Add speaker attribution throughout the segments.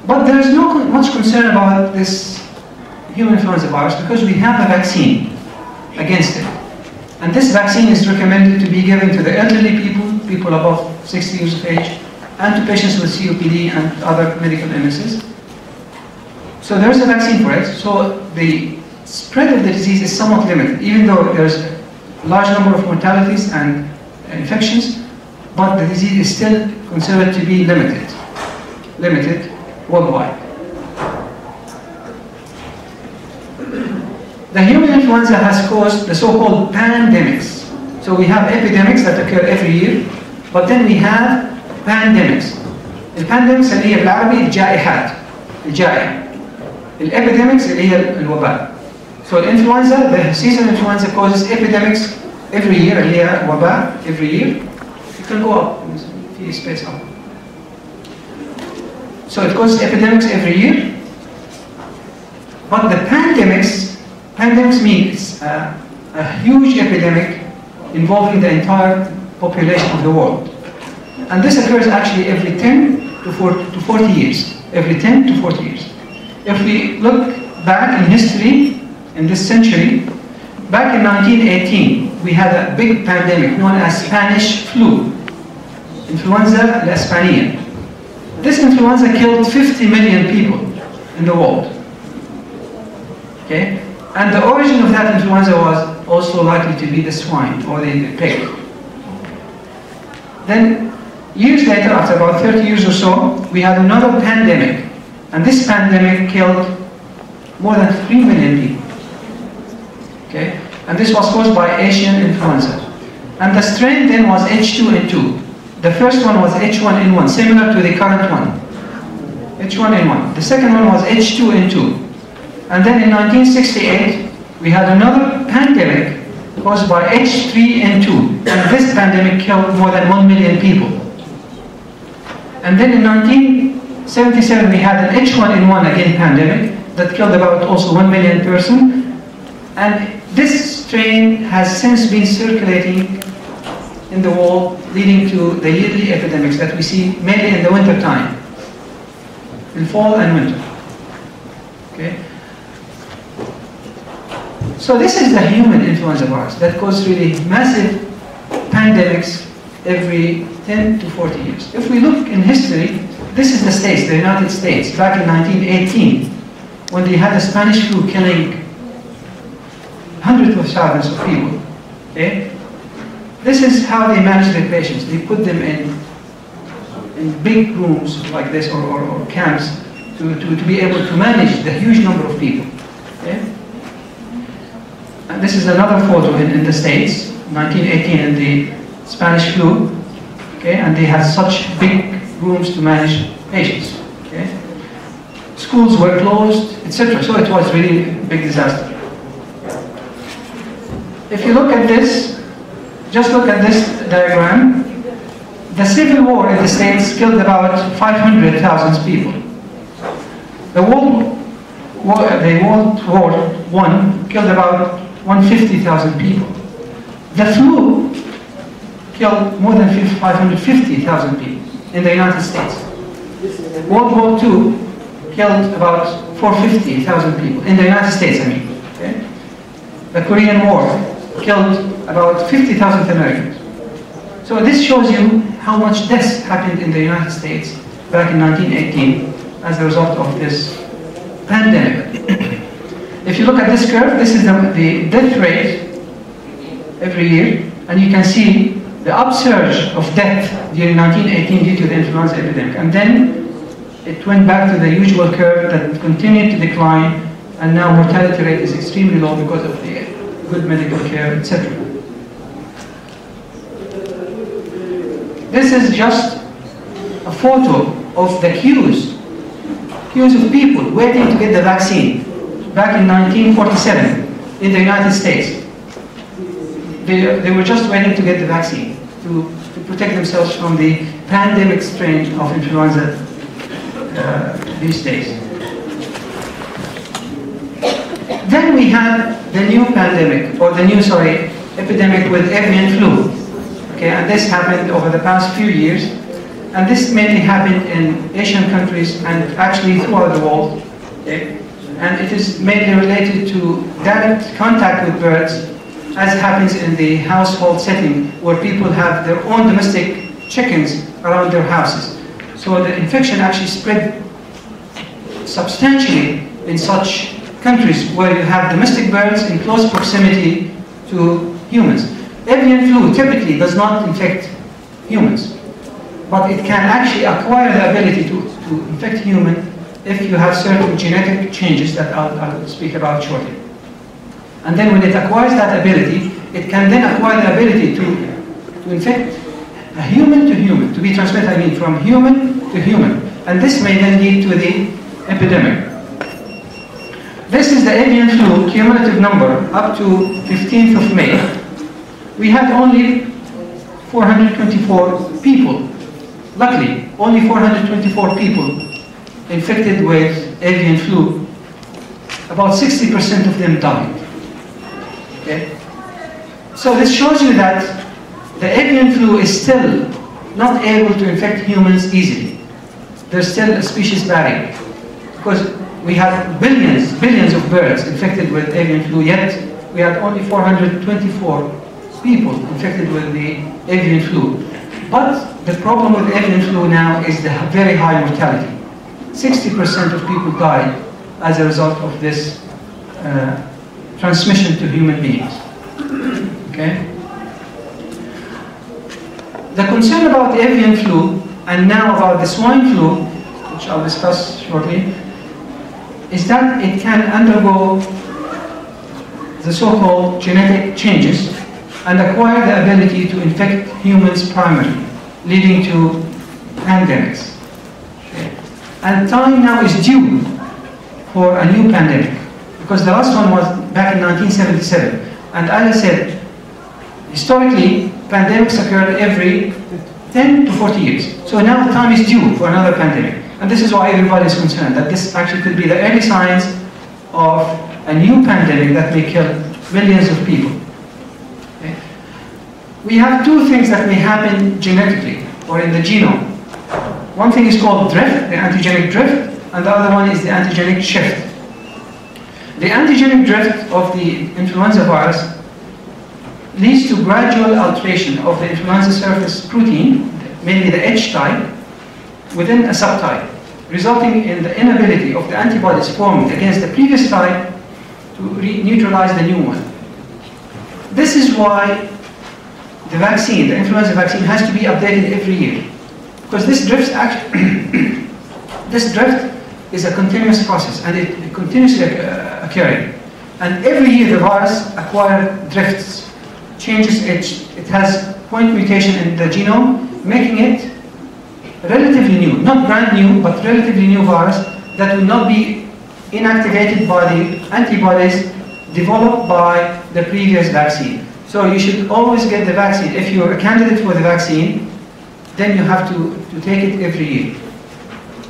Speaker 1: But there is no much concern about this human influenza virus because we have a vaccine against it. And this vaccine is recommended to be given to the elderly people, people above 60 years of age, and to patients with COPD and other medical illnesses. So there is a vaccine for it. So the spread of the disease is somewhat limited, even though there's a large number of mortalities and infections, but the disease is still considered to be limited worldwide. The human influenza has caused the so-called pandemics. So we have epidemics that occur every year, but then we have pandemics. البانديمكس اللي هي بالعربي الجائحات، الجائحة. الepidemics اللي هي الوباء. So influenza, the seasonal influenza causes epidemics every year, اللي هي وباء every year. You can go up, في space up. So it causes epidemics every year. But the pandemics means a huge epidemic involving the entire population of the world. And this occurs actually every 10 to 40 years. Every 10 to 40 years. If we look back in history, in this century, back in 1918, we had a big pandemic known as Spanish flu. Influenza la Española. This influenza killed 50 million people in the world. Okay? And the origin of that influenza was also likely to be the swine or the pig. Then, years later, after about 30 years or so, we had another pandemic. And this pandemic killed more than 3 million people. Okay? And this was caused by Asian influenza. And the strain then was H2N2. The first one was H1N1, similar to the current one. H1N1. The second one was H2N2. And then in 1968, we had another pandemic caused by H3N2. And this pandemic killed more than 1 million people. And then in 1977, we had an H1N1 again pandemic that killed about also 1 million persons. And this strain has since been circulating in the world, leading to the yearly epidemics that we see mainly in the winter time, in fall and winter. Okay? So this is the human influenza virus that causes really massive pandemics every 10 to 40 years. If we look in history, this is the States, the United States, back in 1918, when they had the Spanish flu killing hundreds of thousands of people. Okay? This is how they manage their patients. They put them in big rooms like this or camps to be able to manage the huge number of people. Okay? And this is another photo in the States, 1918, in the Spanish flu. Okay? And they had such big rooms to manage patients. Okay? Schools were closed, etc. So it was really a big disaster. If you look at this, just look at this diagram. The Civil War in the States killed about 500,000 people. The World War I killed about 150,000 people. The flu killed more than 550,000 people in the United States. World War II killed about 450,000 people in the United States, I mean. Okay? The Korean War killed about 50,000 Americans. So this shows you how much deaths happened in the United States back in 1918 as a result of this pandemic. If you look at this curve, this is the death rate every year, and you can see the upsurge of death during 1918 due to the influenza epidemic. And then it went back to the usual curve that continued to decline, and now mortality rate is extremely low because of the good medical care, etc. This is just a photo of the queues of people waiting to get the vaccine back in 1947 in the United States. They were just waiting to get the vaccine to protect themselves from the pandemic strain of influenza these days. Then we had the new pandemic, or the new, epidemic with avian flu. Okay, and this happened over the past few years. and this mainly happened in Asian countries and actually throughout the world. Okay? And it is mainly related to direct contact with birds, as happens in the household setting where people have their own domestic chickens around their houses. So the infection actually spread substantially in such countries where you have domestic birds in close proximity to humans. Avian flu typically does not infect humans, but it can actually acquire the ability to infect humans if you have certain genetic changes that I'll speak about shortly. And then when it acquires that ability, it can then acquire the ability to infect a human to human, to be transmitted, I mean, from human to human. And this may then lead to the epidemic. This is the avian flu cumulative number up to 15th of May. We had only 424 people. Luckily, only 424 people infected with avian flu. About 60% of them died. Okay? So this shows you that the avian flu is still not able to infect humans easily. There's still a species barrier. Because we have billions of birds infected with avian flu, yet we had only 424 people infected with the avian flu. But the problem with avian flu now is the very high mortality. 60% of people died as a result of this transmission to human beings. Okay? The concern about the avian flu, and now about the swine flu, which I'll discuss shortly, is that it can undergo the so-called genetic changes and acquire the ability to infect humans primarily, leading to pandemics. Okay. And time now is due for a new pandemic, because the last one was back in 1977. And as I said, historically, pandemics occurred every 10 to 40 years. So now the time is due for another pandemic. And this is why everybody is concerned, that this actually could be the early signs of a new pandemic that may kill millions of people. Okay. We have two things that may happen genetically, or in the genome. One thing is called drift, the antigenic drift, and the other one is the antigenic shift. The antigenic drift of the influenza virus leads to gradual alteration of the influenza surface protein, mainly the H type, within a subtype, resulting in the inability of the antibodies formed against the previous type to neutralize the new one. This is why the vaccine, the influenza vaccine, has to be updated every year, because this drift is a continuous process, and it continuously occurring. And every year the virus acquires drifts, changes it has point mutation in the genome, making it relatively new, not brand new, but relatively new virus that will not be inactivated by the antibodies developed by the previous vaccine. So you should always get the vaccine. If you're a candidate for the vaccine, then you have to take it every year.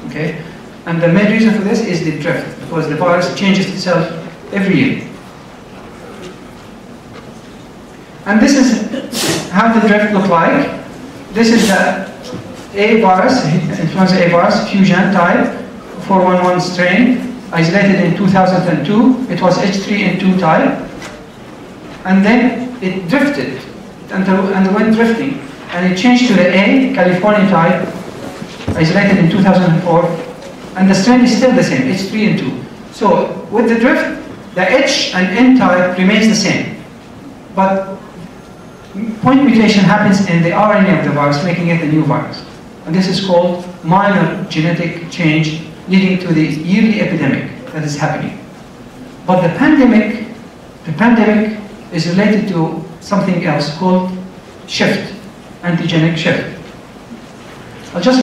Speaker 1: Okay? And the main reason for this is the drift, because the virus changes itself every year. And this is how the drift look like. This is the A virus, influenza A virus, fusion type, 411 strain, isolated in 2002. It was H3N2 type. And then it drifted, it underwent drifting, and it changed to the A, California type, isolated in 2004. And the strain is still the same, H3N2. So with the drift, the H and N type remains the same. But point mutation happens in the RNA of the virus, making it a new virus. And this is called minor genetic change, leading to the yearly epidemic that is happening. But the pandemic is related to something else called shift, antigenic shift. I'll just